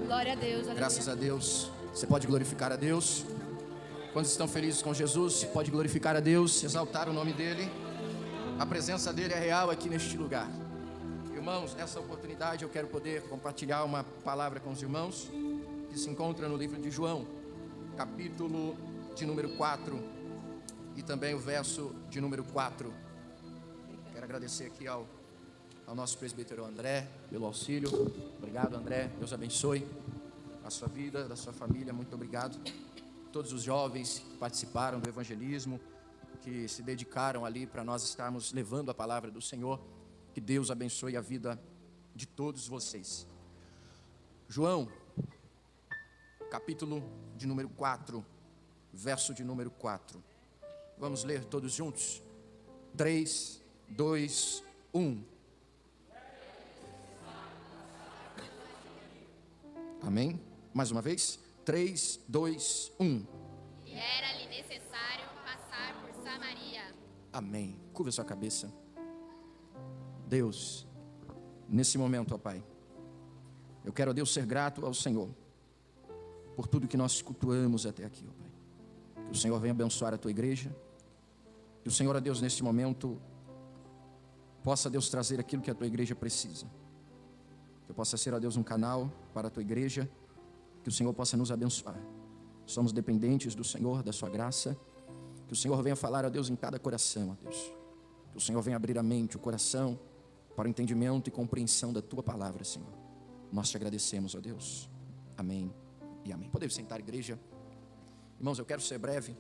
Glória a Deus. Graças a Deus. Você pode glorificar a Deus. Quando estão felizes com Jesus, pode glorificar a Deus, exaltar o nome dEle. A presença dEle é real aqui neste lugar. Irmãos, nessa oportunidade eu quero poder compartilhar uma palavra com os irmãos que se encontra no livro de João, capítulo de número 4 e também o verso de número 4. Quero agradecer aqui ao nosso presbítero André pelo auxílio. Obrigado, André. Deus abençoe a sua vida, da sua família. Muito obrigado. Todos os jovens que participaram do evangelismo, que se dedicaram ali para nós estarmos levando a palavra do Senhor. Que Deus abençoe a vida de todos vocês. João, capítulo de número 4, verso de número 4. Vamos ler todos juntos? 3, 2, 1. Amém? Mais uma vez. 3, 2, 1. E era-lhe necessário passar por Samaria. Amém. Curva sua cabeça. Deus, nesse momento, ó Pai, eu quero, ó Deus, ser grato ao Senhor por tudo que nós cultuamos até aqui, ó Pai. Que o Senhor venha abençoar a Tua igreja. Que o Senhor, ó Deus, nesse momento, possa, Deus, trazer aquilo que a Tua igreja precisa. Que eu possa ser, ó Deus, um canal para a Tua igreja. Que o Senhor possa nos abençoar. Somos dependentes do Senhor, da Sua graça. Que o Senhor venha falar, ó Deus, em cada coração, ó Deus. Que o Senhor venha abrir a mente, o coração, para o entendimento e compreensão da Tua palavra, Senhor. Nós te agradecemos, ó Deus. Amém e amém. Podemos sentar, igreja. Irmãos, eu quero ser breve,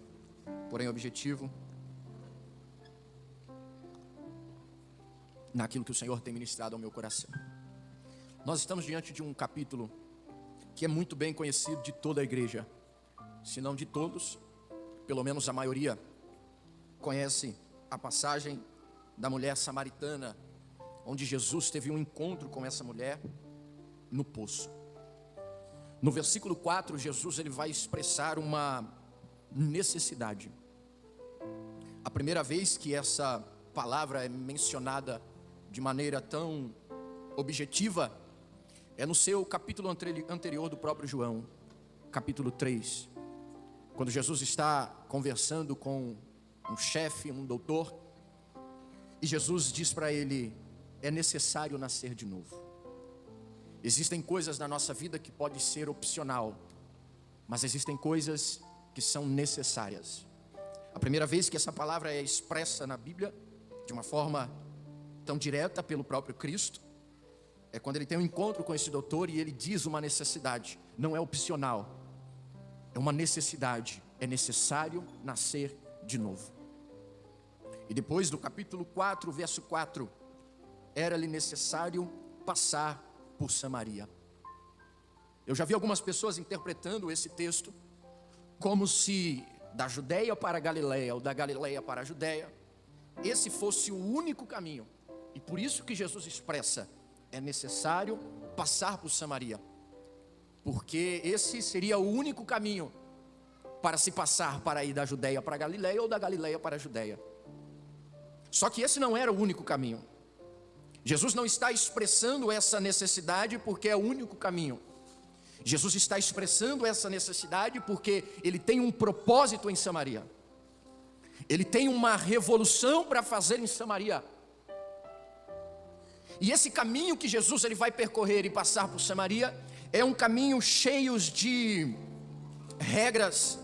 porém objetivo, naquilo que o Senhor tem ministrado ao meu coração. Nós estamos diante de um capítulo que é muito bem conhecido de toda a igreja. Se não de todos, pelo menos a maioria conhece a passagem da mulher samaritana, onde Jesus teve um encontro com essa mulher no poço. No versículo 4, Jesus ele vai expressar uma necessidade. A primeira vez que essa palavra é mencionada de maneira tão objetiva é no seu capítulo anterior do próprio João, capítulo 3, quando Jesus está conversando com um chefe, um doutor, e Jesus diz para ele: é necessário nascer de novo. Existem coisas na nossa vida que pode ser opcional, mas existem coisas que são necessárias. A primeira vez que essa palavra é expressa na Bíblia, de uma forma tão direta pelo próprio Cristo, é quando ele tem um encontro com esse doutor e ele diz uma necessidade. Não é opcional, é uma necessidade. É necessário nascer de novo. E depois do capítulo 4, verso 4, era-lhe necessário passar por Samaria. Eu já vi algumas pessoas interpretando esse texto como se da Judeia para a Galileia, ou da Galileia para a Judeia, esse fosse o único caminho. E por isso que Jesus expressa: é necessário passar por Samaria, porque esse seria o único caminho para se passar para ir da Judeia para a Galileia ou da Galileia para a Judeia. Só que esse não era o único caminho. Jesus não está expressando essa necessidade porque é o único caminho. Jesus está expressando essa necessidade porque ele tem um propósito em Samaria. Ele tem uma revolução para fazer em Samaria. E esse caminho que Jesus ele vai percorrer e passar por Samaria é um caminho cheio de regras,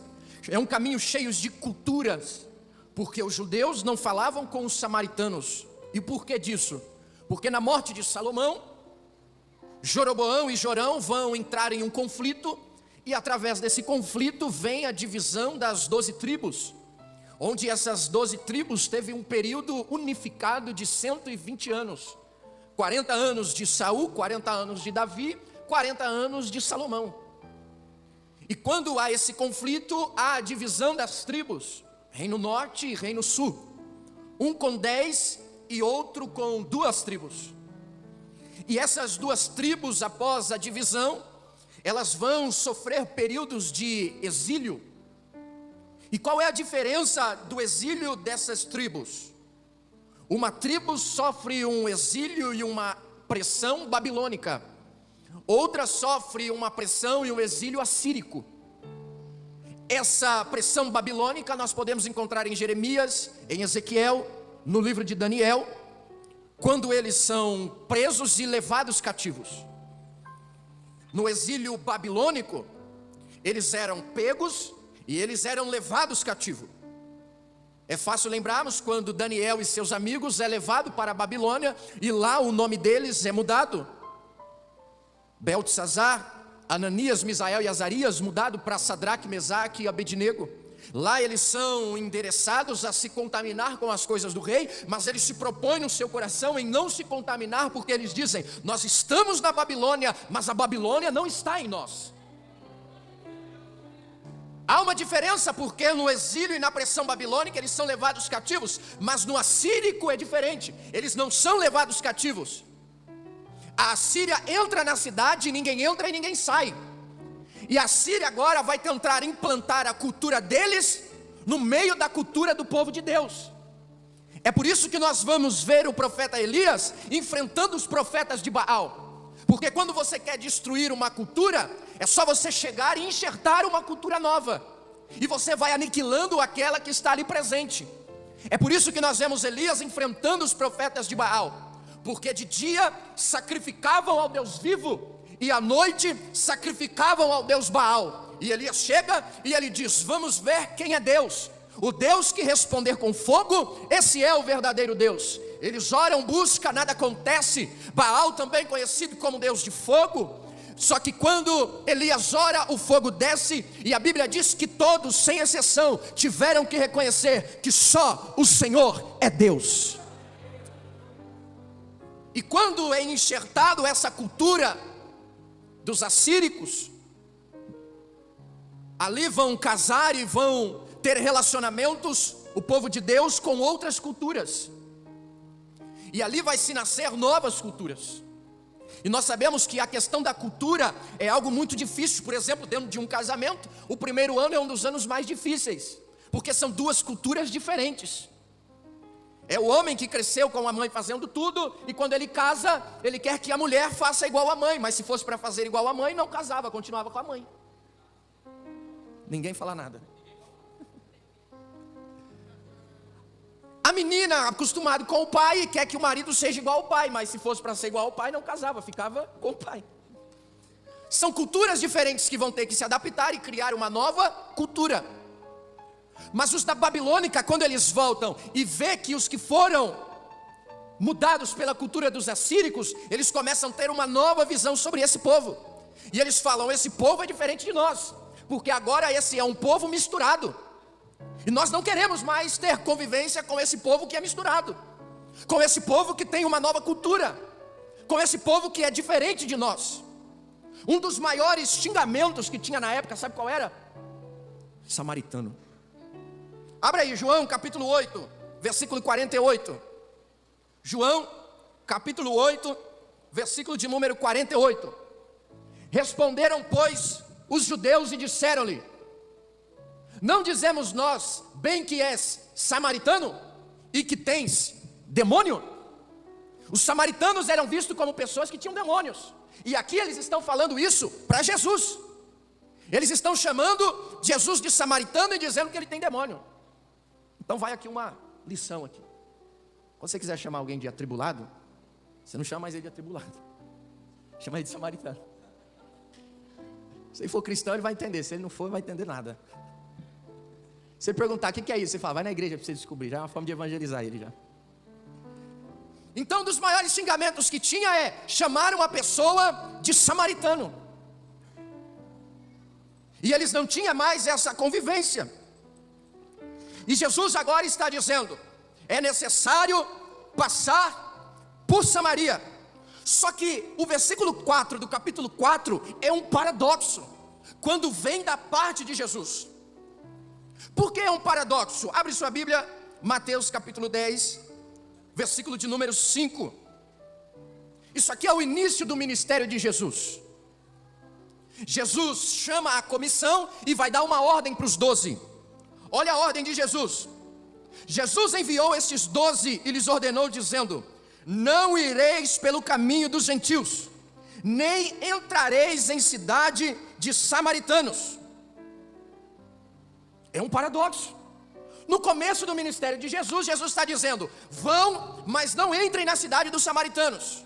é um caminho cheio de culturas, porque os judeus não falavam com os samaritanos. E por que disso? Porque na morte de Salomão, Jeroboão e Jorão vão entrar em um conflito, e através desse conflito vem a divisão das 12 tribos, onde essas 12 tribos teve um período unificado de 120 anos. 40 anos de Saul, 40 anos de Davi, 40 anos de Salomão. E quando há esse conflito, há a divisão das tribos, reino norte e reino sul, um com 10 e outro com 2 tribos. E essas 2 tribos, após a divisão, elas vão sofrer períodos de exílio. E qual é a diferença do exílio dessas tribos? Uma tribo sofre um exílio e uma pressão babilônica. outra sofre uma pressão e um exílio assírico. Essa pressão babilônica nós podemos encontrar em Jeremias, em Ezequiel, no livro de Daniel, quando eles são presos e levados cativos. No exílio babilônico, eles eram pegos e eles eram levados cativos. É fácil lembrarmos quando Daniel e seus amigos é levado para a Babilônia, e lá o nome deles é mudado. Beltesazar, Ananias, Misael e Azarias, mudado para Sadraque, Mesaque e Abednego. Lá eles são endereçados a se contaminar com as coisas do rei, mas eles se propõem no seu coração em não se contaminar, porque eles dizem: nós estamos na Babilônia, mas a Babilônia não está em nós. Há uma diferença, porque no exílio e na pressão babilônica eles são levados cativos, mas no assírico é diferente, eles não são levados cativos. A Assíria entra na cidade e ninguém entra e ninguém sai. E a Síria agora vai tentar implantar a cultura deles no meio da cultura do povo de Deus. É por isso que nós vamos ver o profeta Elias enfrentando os profetas de Baal. Porque quando você quer destruir uma cultura, é só você chegar e enxertar uma cultura nova, e você vai aniquilando aquela que está ali presente. É por isso que nós vemos Elias enfrentando os profetas de Baal. Porque de dia sacrificavam ao Deus vivo, e à noite sacrificavam ao Deus Baal. E Elias chega e ele diz: vamos ver quem é Deus. O Deus que responder com fogo, esse é o verdadeiro Deus. Eles oram, buscam, nada acontece. Baal, também conhecido como Deus de fogo. Só que quando Elias ora, o fogo desce, e a Bíblia diz que todos, sem exceção, tiveram que reconhecer que só o Senhor é Deus. E quando é enxertado essa cultura dos assíricos, ali vão casar e vão ter relacionamentos o povo de Deus com outras culturas, e ali vai se nascer novas culturas. E nós sabemos que a questão da cultura é algo muito difícil. Por exemplo, dentro de um casamento, o primeiro ano é um dos anos mais difíceis, porque são duas culturas diferentes. É o homem que cresceu com a mãe fazendo tudo, e quando ele casa, ele quer que a mulher faça igual a mãe. Mas se fosse para fazer igual a mãe, não casava, continuava com a mãe. Ninguém fala nada. A menina, acostumada com o pai, quer que o marido seja igual ao pai, mas se fosse para ser igual ao pai, não casava, ficava com o pai. São culturas diferentes que vão ter que se adaptar e criar uma nova cultura. Mas os da Babilônica, quando eles voltam e vê que os que foram mudados pela cultura dos assíricos, eles começam a ter uma nova visão sobre esse povo. E eles falam: esse povo é diferente de nós, porque agora esse é um povo misturado. E nós não queremos mais ter convivência com esse povo que é misturado, com esse povo que tem uma nova cultura, com esse povo que é diferente de nós. Um dos maiores xingamentos que tinha na época, sabe qual era? Samaritano. Abra aí, João capítulo 8, versículo 48. João capítulo 8, versículo de número 48. Responderam, pois, os judeus e disseram-lhe: não dizemos nós bem que és samaritano e que tens demônio? Os samaritanos eram vistos como pessoas que tinham demônios, e aqui eles estão falando isso para Jesus. Eles estão chamando Jesus de samaritano e dizendo que ele tem demônio. Então vai aqui uma lição aqui. Quando você quiser chamar alguém de atribulado, você não chama mais ele de atribulado, chama ele de samaritano. Se ele for cristão, ele vai entender. Se ele não for, ele vai entender nada. Se ele perguntar o que é isso, você fala: vai na igreja para você descobrir. Já é uma forma de evangelizar ele já. Então, um dos maiores xingamentos que tinha é chamar uma pessoa de samaritano. E eles não tinham mais essa convivência. E Jesus agora está dizendo: é necessário passar por Samaria. Só que o versículo 4 do capítulo 4 é um paradoxo, quando vem da parte de Jesus. Por que é um paradoxo? Abre sua Bíblia, Mateus capítulo 10, versículo de número 5. Isso aqui é o início do ministério de Jesus. Jesus chama a comissão e vai dar uma ordem para os 12. Olha a ordem de Jesus. Jesus enviou esses 12 e lhes ordenou dizendo: não ireis pelo caminho dos gentios, nem entrareis em cidade de samaritanos. É um paradoxo. No começo do ministério de Jesus, Jesus está dizendo: vão, mas não entrem na cidade dos samaritanos.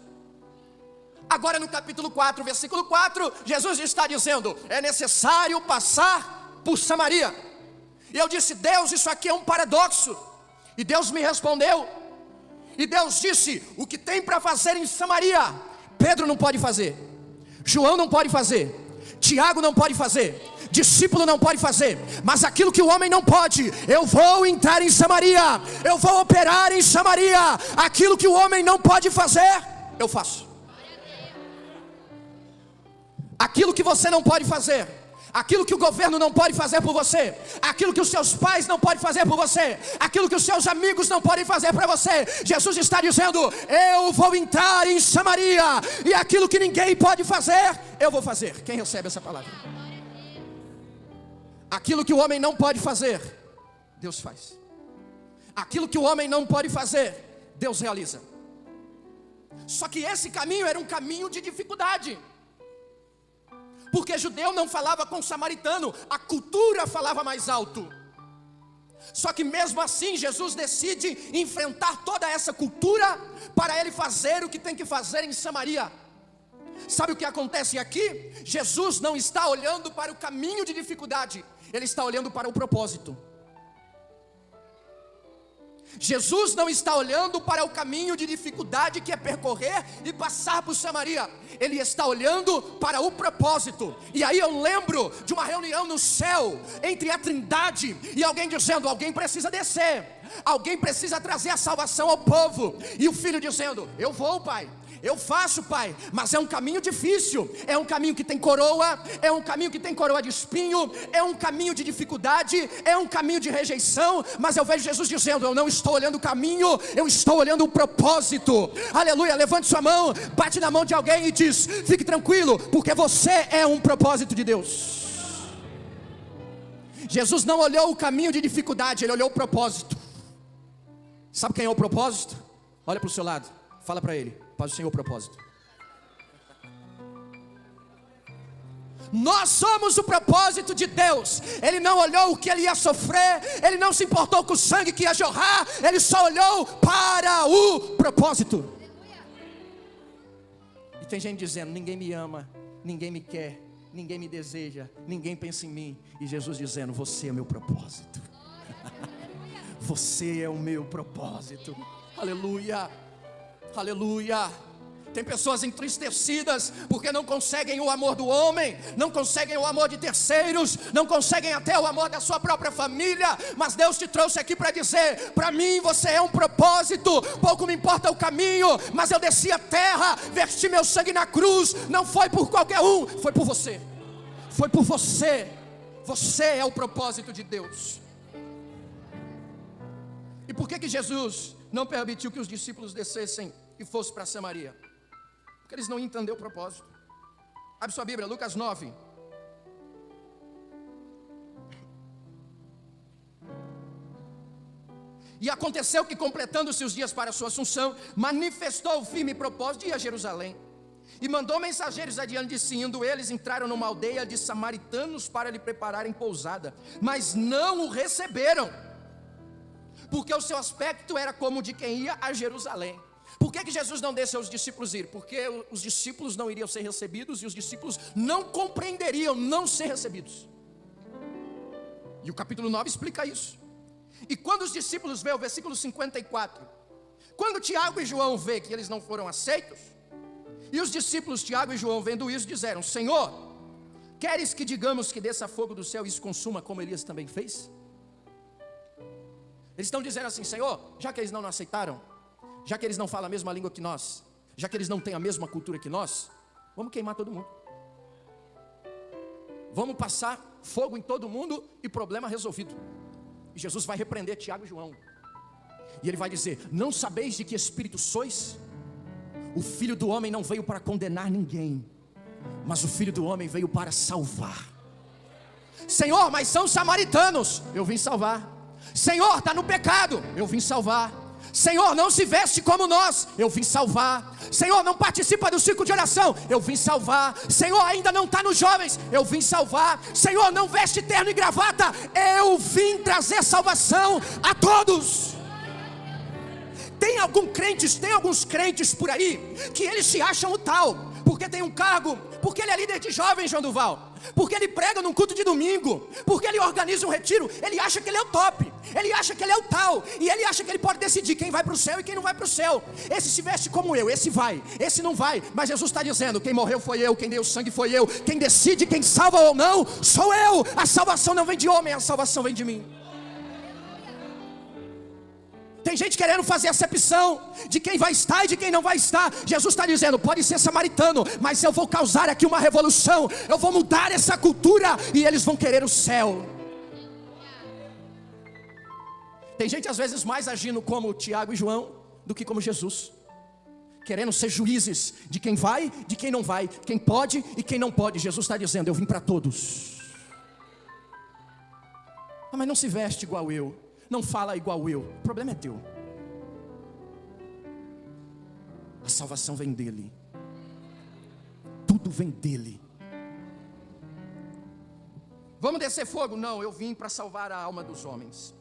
Agora no capítulo 4, versículo 4, Jesus está dizendo: é necessário passar por Samaria. E eu disse: Deus, isso aqui é um paradoxo. E Deus me respondeu, e Deus disse: o que tem para fazer em Samaria, Pedro não pode fazer, João não pode fazer, Tiago não pode fazer, discípulo não pode fazer, mas aquilo que o homem não pode, eu vou entrar em Samaria, eu vou operar em Samaria. Aquilo que o homem não pode fazer, eu faço. Aquilo que você não pode fazer, aquilo que o governo não pode fazer por você, aquilo que os seus pais não podem fazer por você, aquilo que os seus amigos não podem fazer para você, Jesus está dizendo: eu vou entrar em Samaria, e aquilo que ninguém pode fazer, eu vou fazer. Quem recebe essa palavra? Aquilo que o homem não pode fazer, Deus faz. Aquilo que o homem não pode fazer, Deus realiza. Só que esse caminho era um caminho de dificuldade, porque judeu não falava com samaritano, a cultura falava mais alto. Só que mesmo assim Jesus decide enfrentar toda essa cultura para ele fazer o que tem que fazer em Samaria. Sabe o que acontece aqui? Jesus não está olhando para o caminho de dificuldade, ele está olhando para o propósito. Jesus não está olhando para o caminho de dificuldade que é percorrer e passar por Samaria. Ele está olhando para o propósito. E aí eu lembro de uma reunião no céu entre a Trindade e alguém dizendo: alguém precisa descer, alguém precisa trazer a salvação ao povo. E o filho dizendo: eu vou, pai, eu faço, pai, mas é um caminho difícil, é um caminho que tem coroa, é um caminho que tem coroa de espinho, é um caminho de dificuldade, é um caminho de rejeição. Mas eu vejo Jesus dizendo: eu não estou olhando o caminho, eu estou olhando o propósito. Aleluia, levante sua mão, bate na mão de alguém e diz: fique tranquilo, porque você é um propósito de Deus. Jesus não olhou o caminho de dificuldade, ele olhou o propósito. Sabe quem é o propósito? Olha para o seu lado, fala para ele: paz do Senhor, propósito. Nós somos o propósito de Deus. Ele não olhou o que ele ia sofrer, ele não se importou com o sangue que ia jorrar, ele só olhou para o propósito. E tem gente dizendo: ninguém me ama, ninguém me quer, ninguém me deseja, ninguém pensa em mim. E Jesus dizendo: você é meu propósito. Você é o meu propósito. Aleluia. Aleluia. Tem pessoas entristecidas porque não conseguem o amor do homem, não conseguem o amor de terceiros, não conseguem até o amor da sua própria família. Mas Deus te trouxe aqui para dizer: para mim você é um propósito. Pouco me importa o caminho, mas eu desci a terra, verti meu sangue na cruz. Não foi por qualquer um, foi por você. Foi por você. Você é o propósito de Deus. E por que Jesus não permitiu que os discípulos descessem e fossem para Samaria? Porque eles não entenderam o propósito. Abre sua Bíblia, Lucas 9. E aconteceu que, completando-se os dias para a sua assunção, manifestou o firme propósito de ir a Jerusalém. E mandou mensageiros adiante de si. Indo eles, entraram numa aldeia de samaritanos para lhe prepararem pousada. Mas não o receberam, porque o seu aspecto era como de quem ia a Jerusalém. Por que Jesus não deixa os discípulos ir? Porque os discípulos não iriam ser recebidos, e os discípulos não compreenderiam não ser recebidos. E o capítulo 9 explica isso. E quando os discípulos veem o versículo 54, quando Tiago e João vê que eles não foram aceitos, e os discípulos Tiago e João vendo isso disseram: Senhor, queres que digamos que desça fogo do céu e os consuma como Elias também fez? Eles estão dizendo assim: Senhor, já que eles não aceitaram, já que eles não falam a mesma língua que nós, já que eles não têm a mesma cultura que nós, vamos queimar todo mundo. Vamos passar fogo em todo mundo e problema resolvido. E Jesus vai repreender Tiago e João. E ele vai dizer: não sabeis de que espírito sois? O Filho do Homem não veio para condenar ninguém, mas o Filho do Homem veio para salvar. Senhor, mas são samaritanos. Eu vim salvar. Senhor, está no pecado. Eu vim salvar. Senhor, não se veste como nós, eu vim salvar. Senhor, não participa do ciclo de oração, eu vim salvar. Senhor, ainda não está nos jovens, eu vim salvar. Senhor, não veste terno e gravata, eu vim trazer salvação a todos. Tem alguns crentes por aí que eles se acham o tal, porque tem um cargo, porque ele é líder de jovens, João Duval, porque ele prega num culto de domingo, porque ele organiza um retiro. Ele acha que ele é o top, ele acha que ele é o tal, e ele acha que ele pode decidir quem vai para o céu e quem não vai para o céu. Esse se veste como eu, esse vai, esse não vai. Mas Jesus está dizendo: quem morreu foi eu, quem deu sangue foi eu, quem decide quem salva ou não sou eu. A salvação não vem de homem, a salvação vem de mim. Tem gente querendo fazer acepção de quem vai estar e de quem não vai estar. Jesus está dizendo: pode ser samaritano, mas eu vou causar aqui uma revolução. Eu vou mudar essa cultura e eles vão querer o céu. Tem gente às vezes mais agindo como Tiago e João do que como Jesus, querendo ser juízes de quem vai, de quem não vai, quem pode e quem não pode. Jesus está dizendo: eu vim para todos. Mas não se veste igual eu, não fala igual eu, o problema é teu. A salvação vem dele, tudo vem dele. Vamos descer fogo? Não, eu vim para salvar a alma dos homens.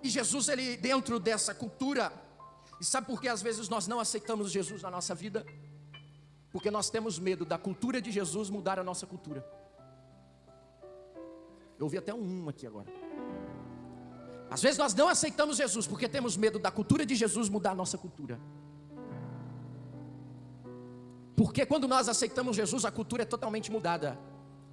E Jesus, ele dentro dessa cultura, e sabe por que às vezes nós não aceitamos Jesus na nossa vida? Porque nós temos medo da cultura de Jesus mudar a nossa cultura. Eu ouvi até um aqui agora. Às vezes nós não aceitamos Jesus porque temos medo da cultura de Jesus mudar a nossa cultura. Porque quando nós aceitamos Jesus, a cultura é totalmente mudada.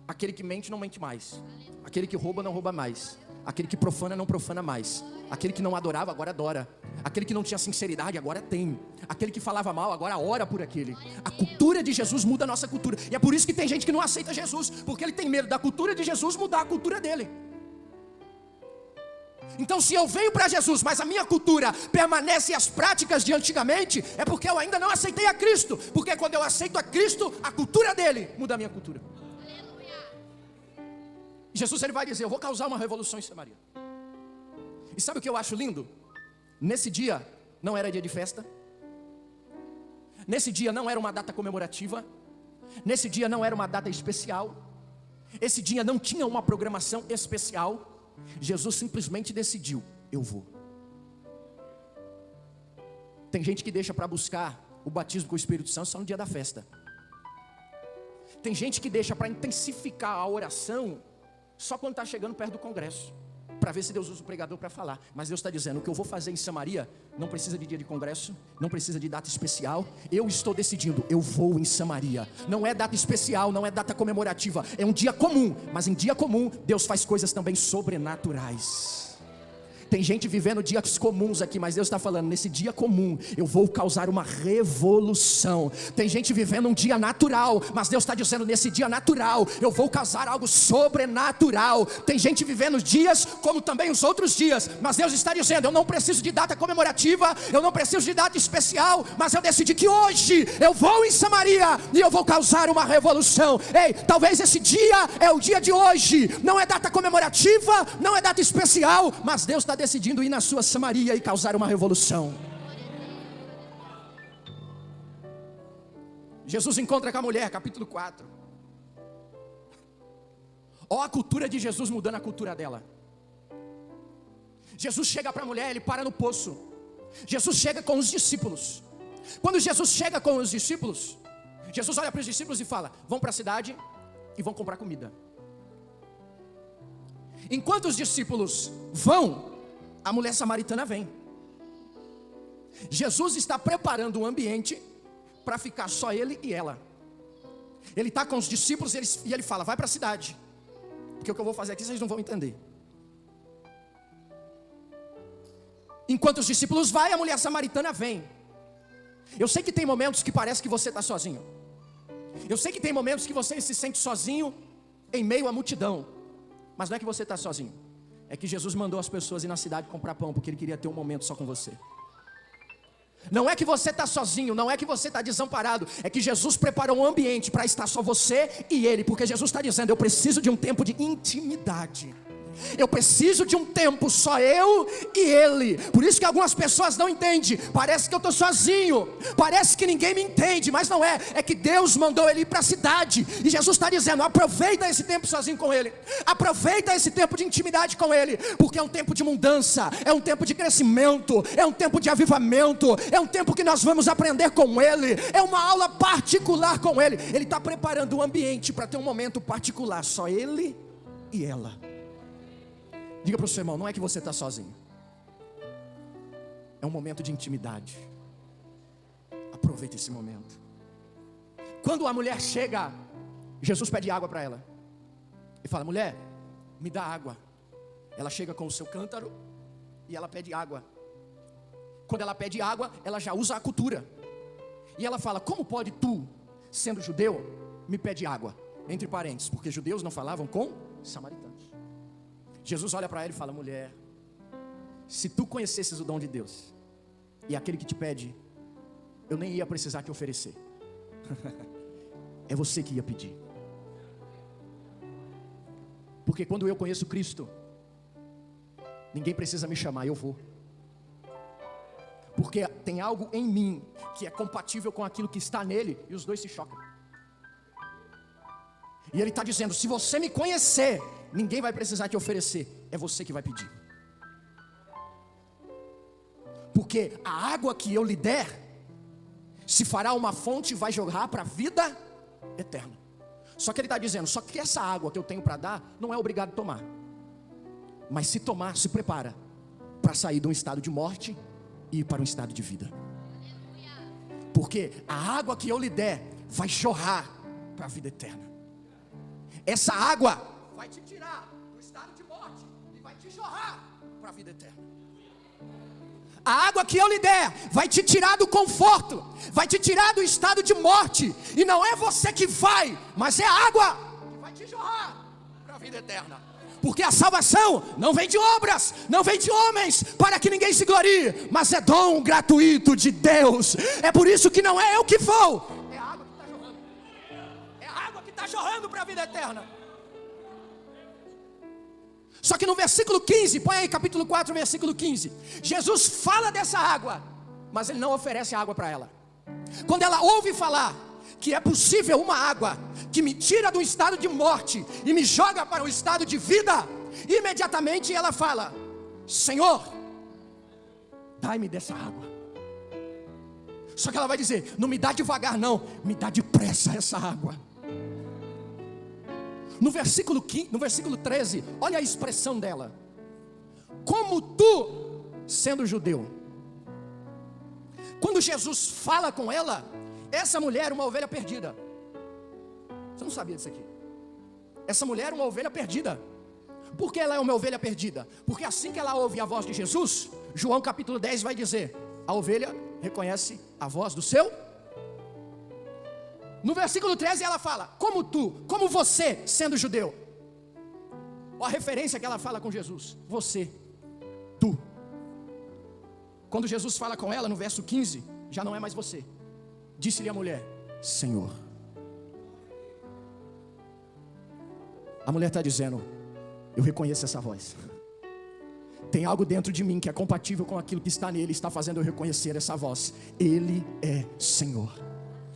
Aquele que mente não mente mais, aquele que rouba não rouba mais, aquele que profana não profana mais, aquele que não adorava agora adora, aquele que não tinha sinceridade agora tem, aquele que falava mal agora ora por aquele. A cultura de Jesus muda a nossa cultura. E é por isso que tem gente que não aceita Jesus, porque ele tem medo da cultura de Jesus mudar a cultura dele. Então se eu venho para Jesus, mas a minha cultura permanece as práticas de antigamente, é porque eu ainda não aceitei a Cristo. Porque quando eu aceito a Cristo, a cultura dele muda a minha cultura. Jesus, ele vai dizer: eu vou causar uma revolução em Samaria. E sabe o que eu acho lindo? Nesse dia não era dia de festa, nesse dia não era uma data comemorativa, nesse dia não era uma data especial, esse dia não tinha uma programação especial. Jesus simplesmente decidiu: eu vou. Tem gente que deixa para buscar o batismo com o Espírito Santo só no dia da festa. Tem gente que deixa para intensificar a oração só quando está chegando perto do congresso, para ver se Deus usa o pregador para falar. Mas Deus está dizendo: o que eu vou fazer em Samaria não precisa de dia de congresso, não precisa de data especial. Eu estou decidindo, eu vou em Samaria. Não é data especial, não é data comemorativa, é um dia comum. Mas em dia comum, Deus faz coisas também sobrenaturais. Tem gente vivendo dias comuns aqui, mas Deus está falando: nesse dia comum eu vou causar uma revolução. Tem gente vivendo um dia natural, mas Deus está dizendo: nesse dia natural eu vou causar algo sobrenatural. Tem gente vivendo dias como também os outros dias, mas Deus está dizendo: eu não preciso de data comemorativa, eu não preciso de data especial, mas eu decidi que hoje eu vou em Samaria e eu vou causar uma revolução. Ei, talvez esse dia é o dia de hoje. Não é data comemorativa, não é data especial, mas Deus está decidindo ir na sua Samaria e causar uma revolução. Jesus encontra com a mulher, capítulo 4. Ó a cultura de Jesus mudando a cultura dela. Jesus chega para a mulher, ele para no poço. Jesus chega com os discípulos. Quando Jesus chega com os discípulos, Jesus olha para os discípulos e fala: vão para a cidade e vão comprar comida. Enquanto os discípulos vão, a mulher samaritana vem. Jesus está preparando o ambiente para ficar só ele e ela. Ele está com os discípulos e ele fala: vai para a cidade, porque o que eu vou fazer aqui vocês não vão entender. Enquanto os discípulos vão, a mulher samaritana vem. Eu sei que tem momentos que parece que você está sozinho. Eu sei que tem momentos que você se sente sozinho em meio à multidão. Mas não é que você está sozinho, é que Jesus mandou as pessoas ir na cidade comprar pão, porque Ele queria ter um momento só com você. Não é que você está sozinho, não é que você está desamparado, é que Jesus preparou um ambiente para estar só você e Ele, porque Jesus está dizendo: eu preciso de um tempo de intimidade. Eu preciso de um tempo só eu e Ele. Por isso que algumas pessoas não entendem. Parece que eu estou sozinho, parece que ninguém me entende, mas não é. É que Deus mandou ele ir para a cidade. E Jesus está dizendo: aproveita esse tempo sozinho com Ele. Aproveita esse tempo de intimidade com Ele. Porque é um tempo de mudança, é um tempo de crescimento, é um tempo de avivamento, é um tempo que nós vamos aprender com Ele. É uma aula particular com Ele. Ele está preparando o ambiente para ter um momento particular, só Ele e ela. Diga para o seu irmão: não é que você está sozinho, é um momento de intimidade. Aproveita esse momento. Quando a mulher chega, Jesus pede água para ela. Ele fala: mulher, me dá água. Ela chega com o seu cântaro e ela pede água. Quando ela pede água, ela já usa a cultura. E ela fala: como pode tu, sendo judeu, me pede água? Entre parênteses, porque judeus não falavam com samaritanos. Jesus olha para ela e fala: mulher, se tu conhecesses o dom de Deus e aquele que te pede, eu nem ia precisar te oferecer. É você que ia pedir. Porque quando eu conheço Cristo, ninguém precisa me chamar, eu vou. Porque tem algo em mim que é compatível com aquilo que está nele, e os dois se chocam. E ele está dizendo: se você me conhecer, ninguém vai precisar te oferecer, é você que vai pedir. Porque a água que eu lhe der se fará uma fonte e vai jorrar para a vida eterna. Só que ele está dizendo: só que essa água que eu tenho para dar, não é obrigado a tomar. Mas se tomar, se prepara para sair de um estado de morte e ir para um estado de vida. Porque a água que eu lhe der vai jorrar para a vida eterna. Essa água vai te tirar do estado de morte e vai te jorrar para a vida eterna. A água que eu lhe der vai te tirar do conforto, vai te tirar do estado de morte. E não é você que vai, mas é a água que vai te jorrar para a vida eterna. Porque a salvação não vem de obras, não vem de homens, para que ninguém se glorie, mas é dom gratuito de Deus. É por isso que não é eu que vou, é a água que está jorrando. É a água que está jorrando para a vida eterna. Só que no versículo 15, põe aí capítulo 4, versículo 15. Jesus fala dessa água, mas ele não oferece água para ela. Quando ela ouve falar que é possível uma água que me tira do estado de morte e me joga para o estado de vida, imediatamente ela fala: Senhor, dai-me dessa água. Só que ela vai dizer: não me dá devagar não, me dá depressa essa água. No versículo 13, olha a expressão dela: como tu, sendo judeu. Quando Jesus fala com ela, essa mulher é uma ovelha perdida. Você não sabia disso aqui? Essa mulher é uma ovelha perdida. Por que ela é uma ovelha perdida? Porque assim que ela ouve a voz de Jesus, João capítulo 10 vai dizer: a ovelha reconhece a voz do seu. No versículo 13 ela fala: como tu, como você, sendo judeu. Olha a referência que ela fala com Jesus: você, tu. Quando Jesus fala com ela no verso 15, já não é mais você. Disse-lhe a mulher: Senhor. A mulher está dizendo: eu reconheço essa voz. Tem algo dentro de mim que é compatível com aquilo que está nele, está fazendo eu reconhecer essa voz. Ele é Senhor.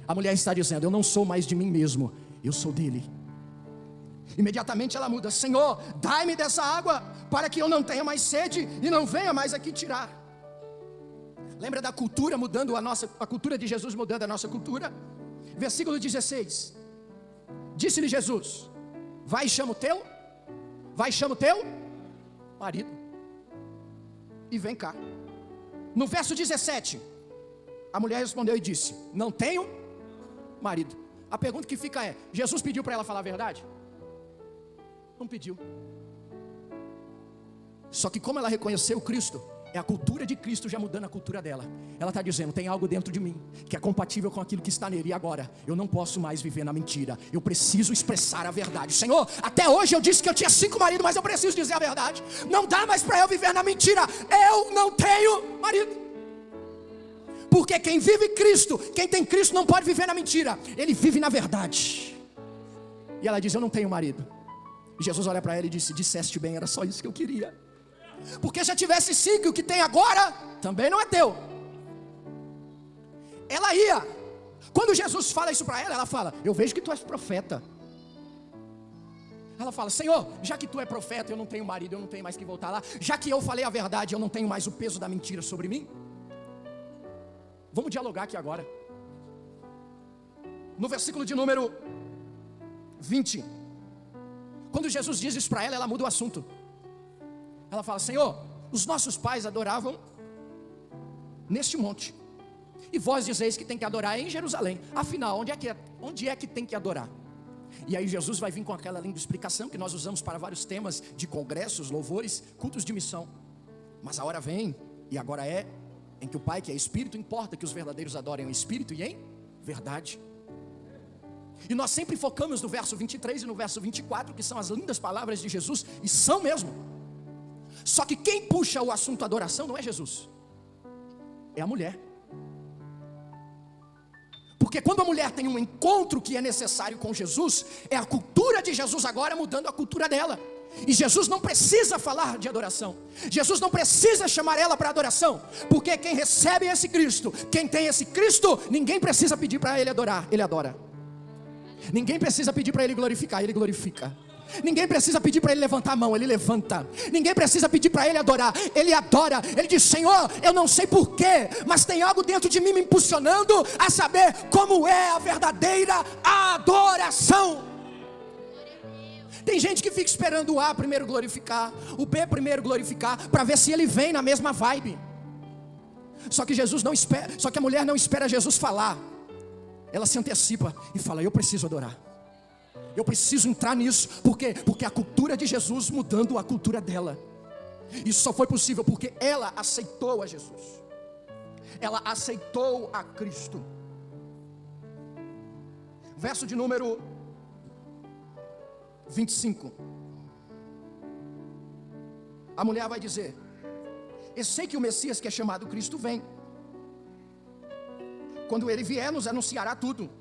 A mulher está dizendo: eu não sou mais de mim mesmo, eu sou dele. Imediatamente ela muda: Senhor, dai-me dessa água, para que eu não tenha mais sede e não venha mais aqui tirar. Lembra da cultura mudando a cultura de Jesus mudando a nossa cultura? Versículo 16. Disse-lhe Jesus: vai e chama o teu marido e vem cá. No verso 17, a mulher respondeu e disse: não tenho marido. A pergunta que fica é: Jesus pediu para ela falar a verdade? Não pediu. Só que como ela reconheceu Cristo, é a cultura de Cristo já mudando a cultura dela. Ela está dizendo: tem algo dentro de mim que é compatível com aquilo que está nele. E agora, eu não posso mais viver na mentira. Eu preciso expressar a verdade. Senhor, até hoje eu disse que eu tinha 5 maridos, mas eu preciso dizer a verdade. Não dá mais para eu viver na mentira. Eu não tenho marido. Porque quem vive Cristo, quem tem Cristo não pode viver na mentira. Ele vive na verdade. E ela diz: eu não tenho marido. E Jesus olha para ela e disse: disseste bem, era só isso que eu queria. Porque se tivesse sido o que tem agora, também não é teu. Ela ia. Quando Jesus fala isso para ela, ela fala: eu vejo que tu és profeta. Ela fala: Senhor, já que tu é profeta, eu não tenho marido, eu não tenho mais que voltar lá. Já que eu falei a verdade, eu não tenho mais o peso da mentira sobre mim. Vamos dialogar aqui agora. No versículo de número 20, quando Jesus diz isso para ela, ela muda o assunto. Ela fala: Senhor, os nossos pais adoravam neste monte, e vós dizeis que tem que adorar em Jerusalém. Afinal, onde é que tem que adorar? E aí Jesus vai vir com aquela linda explicação que nós usamos para vários temas de congressos, louvores, cultos de missão. Mas a hora vem, e agora é, em que o Pai, que é Espírito, importa que os verdadeiros adorem em Espírito e em verdade. E nós sempre focamos no verso 23 e no verso 24, que são as lindas palavras de Jesus, e são mesmo. Só que quem puxa o assunto adoração não é Jesus, é a mulher. Porque quando a mulher tem um encontro que é necessário com Jesus, é a cultura de Jesus agora mudando a cultura dela. E Jesus não precisa falar de adoração, Jesus não precisa chamar ela para adoração, porque quem recebe esse Cristo, quem tem esse Cristo, ninguém precisa pedir para ele adorar, ele adora. Ninguém precisa pedir para ele glorificar, ele glorifica. Ninguém precisa pedir para ele levantar a mão, ele levanta. Ninguém precisa pedir para ele adorar, ele adora. Ele diz: Senhor, eu não sei porquê, mas tem algo dentro de mim me impulsionando a saber como é a verdadeira adoração. Tem gente que fica esperando o A primeiro glorificar, o B primeiro glorificar, para ver se ele vem na mesma vibe. Só que Jesus não espera, só que a mulher não espera Jesus falar. Ela se antecipa e fala: eu preciso adorar. Eu preciso entrar nisso. Por quê? Porque a cultura de Jesus mudando a cultura dela. Isso só foi possível porque ela aceitou a Jesus. Ela aceitou a Cristo. Verso de número 25. A mulher vai dizer: eu sei que o Messias, que é chamado Cristo, vem. Quando ele vier, nos anunciará tudo.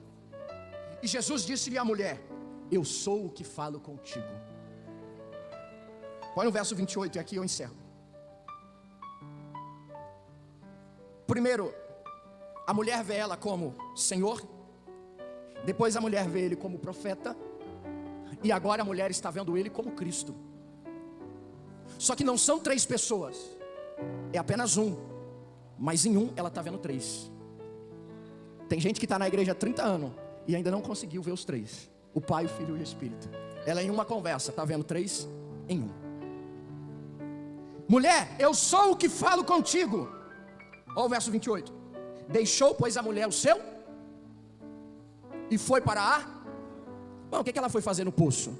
E Jesus disse-lhe à mulher: eu sou o que falo contigo. Põe no verso 28 e aqui eu encerro. Primeiro, a mulher vê ela como Senhor. Depois a mulher vê ele como profeta. E agora a mulher está vendo ele como Cristo. Só que não são três pessoas, é apenas um. Mas em um ela está vendo três. Tem gente que está na igreja há 30 anos e ainda não conseguiu ver os três: o Pai, o Filho e o Espírito. Ela em uma conversa está vendo três em um. Mulher, eu sou o que falo contigo. Olha o verso 28. Deixou, pois, a mulher o seu e foi para a... Bom, o que ela foi fazer no poço?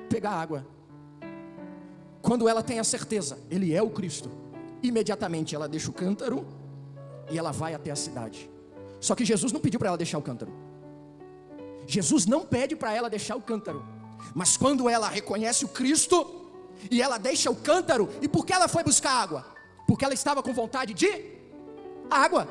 Pegar água. Quando ela tem a certeza, ele é o Cristo, imediatamente ela deixa o cântaro e ela vai até a cidade. Só que Jesus não pediu para ela deixar o cântaro. Jesus não pede para ela deixar o cântaro. Mas quando ela reconhece o Cristo e ela deixa o cântaro, e por que ela foi buscar água? Porque ela estava com vontade de água.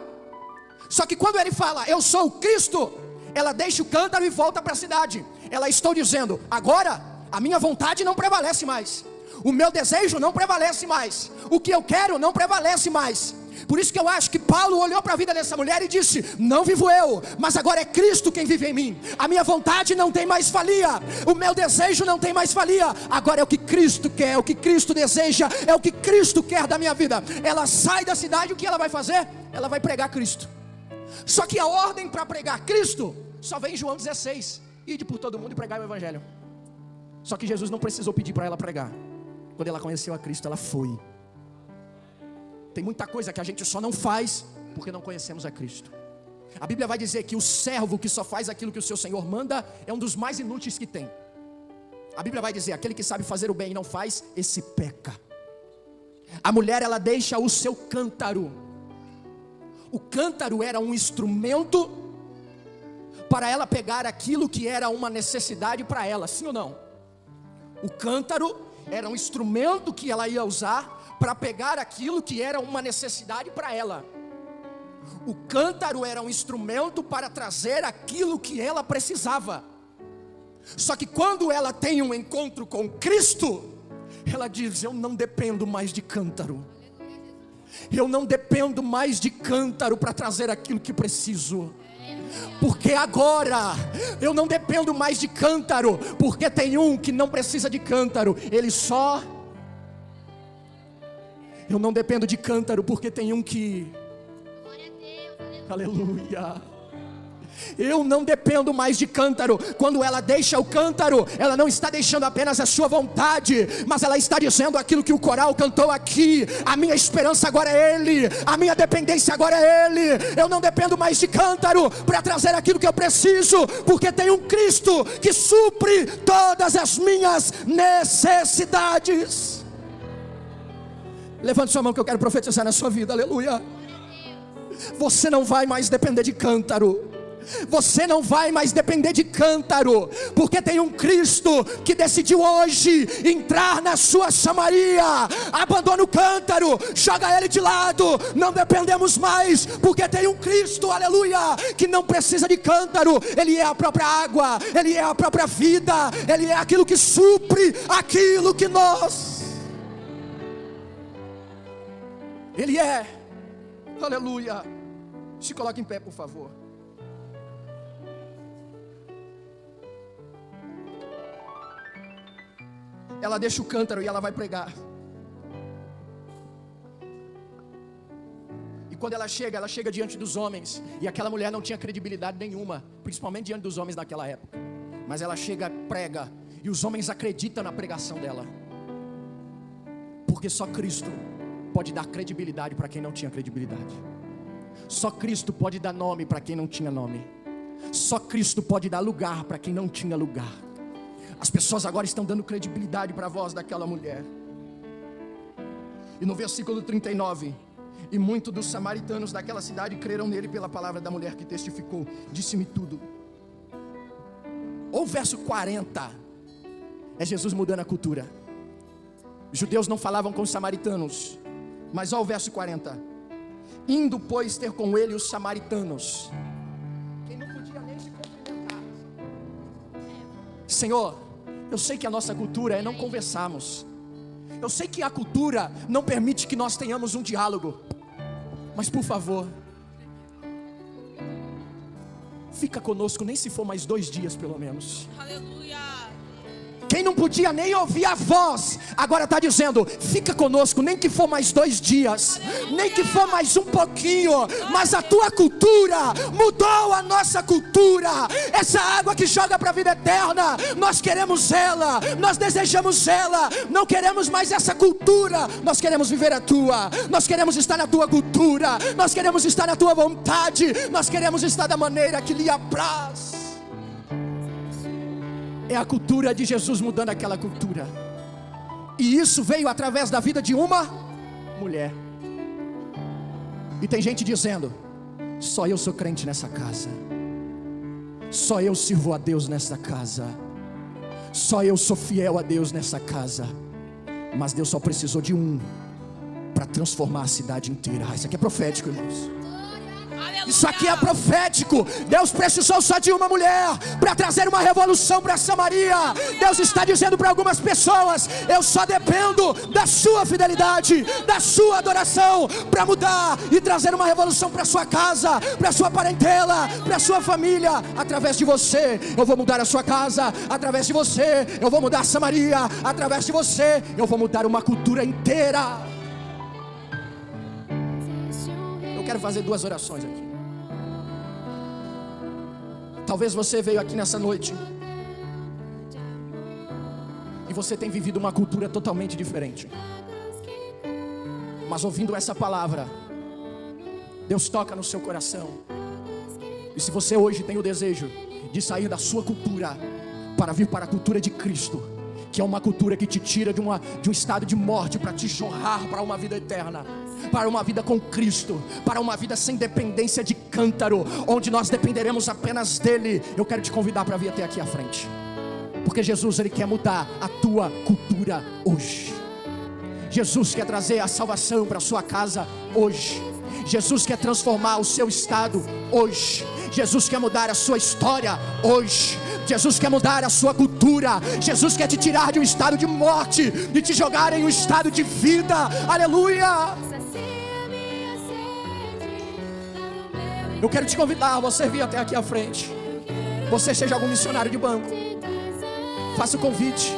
Só que quando ele fala: eu sou o Cristo, ela deixa o cântaro e volta para a cidade. Ela está dizendo: agora a minha vontade não prevalece mais, o meu desejo não prevalece mais, o que eu quero não prevalece mais. Por isso que eu acho que Paulo olhou para a vida dessa mulher e disse: não vivo eu, mas agora é Cristo quem vive em mim. A minha vontade não tem mais valia, o meu desejo não tem mais valia. Agora é o que Cristo quer, é o que Cristo deseja, é o que Cristo quer da minha vida. Ela sai da cidade, o que ela vai fazer? Ela vai pregar Cristo. Só que a ordem para pregar Cristo só vem em João 16: ide por todo mundo e pregai o Evangelho. Só que Jesus não precisou pedir para ela pregar. Quando ela conheceu a Cristo, ela foi. Tem muita coisa que a gente só não faz porque não conhecemos a Cristo. A Bíblia vai dizer que o servo que só faz aquilo que o seu Senhor manda é um dos mais inúteis que tem. A Bíblia vai dizer: aquele que sabe fazer o bem e não faz, esse peca. A mulher, ela deixa o seu cântaro. O cântaro era um instrumento para ela pegar aquilo que era uma necessidade para ela, sim ou não? O cântaro era um instrumento que ela ia usar para pegar aquilo que era uma necessidade para ela. O cântaro era um instrumento para trazer aquilo que ela precisava. Só que quando ela tem um encontro com Cristo, ela diz: eu não dependo mais de cântaro. Eu não dependo mais de cântaro para trazer aquilo que preciso. Porque agora eu não dependo mais de cântaro, porque tem um que não precisa de cântaro, ele só... Eu não dependo de cântaro, porque tem um que... Glória a Deus, Aleluia. Eu não dependo mais de cântaro. Quando ela deixa o cântaro, ela não está deixando apenas a sua vontade, mas ela está dizendo aquilo que o coral cantou aqui: a minha esperança agora é Ele, a minha dependência agora é Ele. Eu não dependo mais de cântaro para trazer aquilo que eu preciso, porque tem um Cristo que supre todas as minhas necessidades. Levante sua mão que eu quero profetizar na sua vida. Aleluia. Você não vai mais depender de cântaro. Você não vai mais depender de cântaro, porque tem um Cristo que decidiu hoje entrar na sua Samaria. Abandona o cântaro, joga ele de lado. Não dependemos mais, porque tem um Cristo, aleluia, que não precisa de cântaro. Ele é a própria água, Ele é a própria vida, Ele é aquilo que supre aquilo que nós... Ele é, aleluia. Se coloque em pé, por favor. Ela deixa o cântaro e ela vai pregar. E quando ela chega diante dos homens. E aquela mulher não tinha credibilidade nenhuma, principalmente diante dos homens daquela época. Mas ela chega, prega, e os homens acreditam na pregação dela. Porque só Cristo pode dar credibilidade para quem não tinha credibilidade. Só Cristo pode dar nome para quem não tinha nome. Só Cristo pode dar lugar para quem não tinha lugar. As pessoas agora estão dando credibilidade para a voz daquela mulher. E no versículo 39: e muitos dos samaritanos daquela cidade creram nele pela palavra da mulher que testificou: disse-me tudo. Ou o verso 40 é Jesus mudando a cultura. Os judeus não falavam com os samaritanos, mas olha o verso 40: indo pois ter com ele os samaritanos, quem não podia nem se cumprimentar. Senhor, eu sei que a nossa cultura é não conversarmos. Eu sei que a cultura não permite que nós tenhamos um diálogo. Mas por favor, fica conosco, nem se for mais 2 dias pelo menos. Aleluia. Quem não podia nem ouvir a voz, agora está dizendo: fica conosco, nem que for mais 2 dias, nem que for mais um pouquinho. Mas a tua cultura mudou a nossa cultura. Essa água que joga para a vida eterna, nós queremos ela, nós desejamos ela. Não queremos mais essa cultura, nós queremos viver a tua. Nós queremos estar na tua cultura, nós queremos estar na tua vontade, nós queremos estar da maneira que lhe apraz. É a cultura de Jesus mudando aquela cultura. E isso veio através da vida de uma mulher. E tem gente dizendo: só eu sou crente nessa casa, só eu sirvo a Deus nessa casa, só eu sou fiel a Deus nessa casa. Mas Deus só precisou de um para transformar a cidade inteira. Isso aqui é profético, irmãos. Isso aqui é profético. Deus precisou só de uma mulher para trazer uma revolução para Samaria. Deus está dizendo para algumas pessoas: eu só dependo da sua fidelidade, da sua adoração, para mudar e trazer uma revolução para sua casa, para sua parentela, para sua família. Através de você eu vou mudar a sua casa. Através de você eu vou mudar Samaria. Através de você eu vou mudar uma cultura inteira. Eu quero fazer 2 orações aqui. Talvez você veio aqui nessa noite e você tem vivido uma cultura totalmente diferente. Mas ouvindo essa palavra, Deus toca no seu coração. E se você hoje tem o desejo de sair da sua cultura para vir para a cultura de Cristo, que é uma cultura que te tira de um estado de morte para te jorrar para uma vida eterna, para uma vida com Cristo, para uma vida sem dependência de cântaro, onde nós dependeremos apenas dele, eu quero te convidar para vir até aqui à frente. Porque Jesus, Ele quer mudar a tua cultura hoje. Jesus quer trazer a salvação para a sua casa hoje. Jesus quer transformar o seu estado hoje. Jesus quer mudar a sua história hoje. Jesus quer mudar a sua cultura. Jesus quer te tirar de um estado de morte e te jogar em um estado de vida. Aleluia. Eu quero te convidar a você vir até aqui à frente. Você seja algum missionário de banco, faça o convite.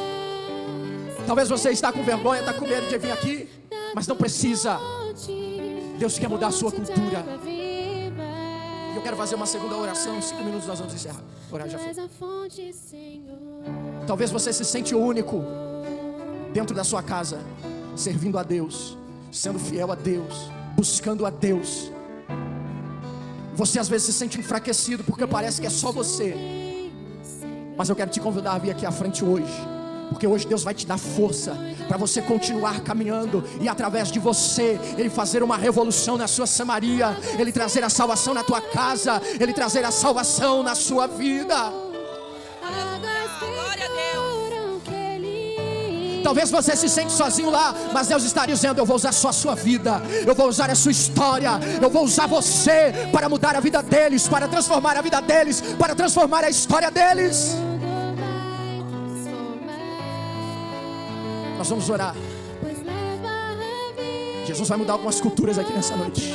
Talvez você está com vergonha, está com medo de vir aqui, mas não precisa. Deus quer mudar a sua cultura. E eu quero fazer uma segunda oração. Em 5 minutos nós vamos encerrar. Orar já foi. Talvez você se sente único dentro da sua casa, servindo a Deus, sendo fiel a Deus, buscando a Deus. Você às vezes se sente enfraquecido porque parece que é só você. Mas eu quero te convidar a vir aqui à frente hoje, porque hoje Deus vai te dar força para você continuar caminhando, e através de você Ele fazer uma revolução na sua Samaria, Ele trazer a salvação na tua casa, Ele trazer a salvação na sua vida. Talvez você se sente sozinho lá, mas Deus está dizendo: eu vou usar só a sua vida, eu vou usar a sua história, eu vou usar você para mudar a vida deles, para transformar a vida deles, para transformar a história deles. Nós vamos orar. Jesus vai mudar algumas culturas aqui nessa noite.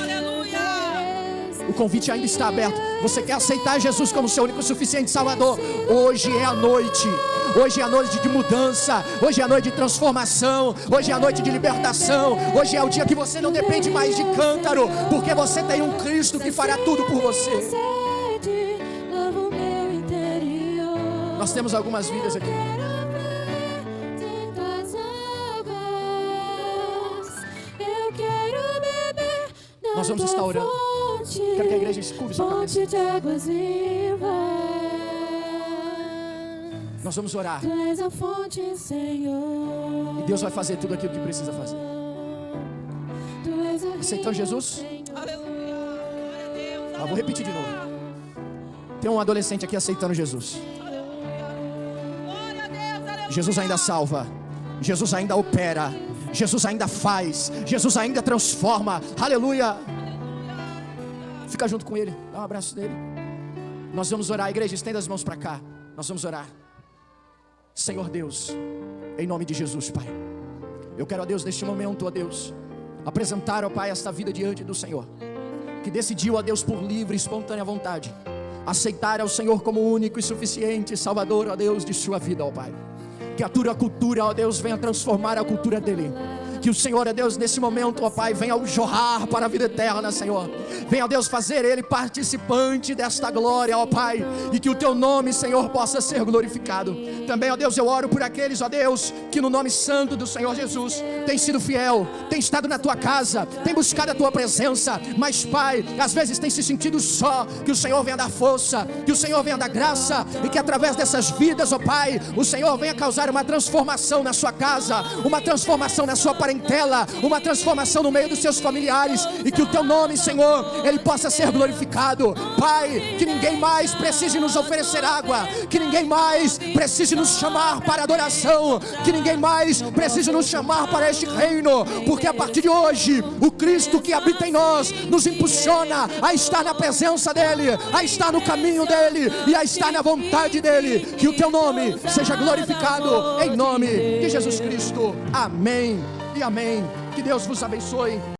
O convite ainda está aberto. Você quer aceitar Jesus como seu único e suficiente Salvador? Hoje é a noite. Hoje é a noite de mudança. Hoje é a noite de transformação. Hoje é a noite de libertação. Hoje é o dia que você não depende mais de cântaro, porque você tem um Cristo que fará tudo por você. Nós temos algumas vidas aqui. Nós vamos estar orando. Quero que a igreja escute sua cabeça. Nós vamos orar. E Deus vai fazer tudo aquilo que precisa fazer. Aceitando Jesus? Vou repetir de novo. Tem um adolescente aqui aceitando Jesus. Jesus ainda salva. Jesus ainda opera. Jesus ainda faz. Jesus ainda transforma. Aleluia. Fica junto com ele. Dá um abraço dele. Nós vamos orar. Igreja, estenda as mãos para cá. Nós vamos orar. Senhor Deus, em nome de Jesus, Pai, eu quero, ó Deus, neste momento, ó Deus, apresentar, ó Pai, esta vida diante do Senhor, que decidiu, ó Deus, por livre e espontânea vontade, aceitar ao Senhor como único e suficiente Salvador, ó Deus, de sua vida, ó Pai. Que a tua cultura, ó Deus, venha transformar a cultura dele. Que o Senhor, ó Deus, nesse momento, ó Pai, venha o jorrar para a vida eterna, Senhor. Venha, ó Deus, fazer ele participante desta glória, ó Pai. E que o teu nome, Senhor, possa ser glorificado. Também, ó Deus, eu oro por aqueles, ó Deus, que no nome santo do Senhor Jesus tem sido fiel, tem estado na tua casa, tem buscado a tua presença, mas, Pai, às vezes tem se sentido só. Que o Senhor venha dar força, que o Senhor venha dar graça, e que através dessas vidas, ó Pai, o Senhor venha causar uma transformação na sua casa, uma transformação na sua parentela, uma transformação no meio dos seus familiares, e que o teu nome, Senhor, ele possa ser glorificado. Pai, que ninguém mais precise nos oferecer água, que ninguém mais precise nos chamar para adoração, que ninguém mais precise nos chamar para este reino, porque a partir de hoje o Cristo que habita em nós nos impulsiona a estar na presença dele, a estar no caminho dele e a estar na vontade dele. Que o teu nome seja glorificado em nome de Jesus Cristo. Amém e amém. Que Deus vos abençoe.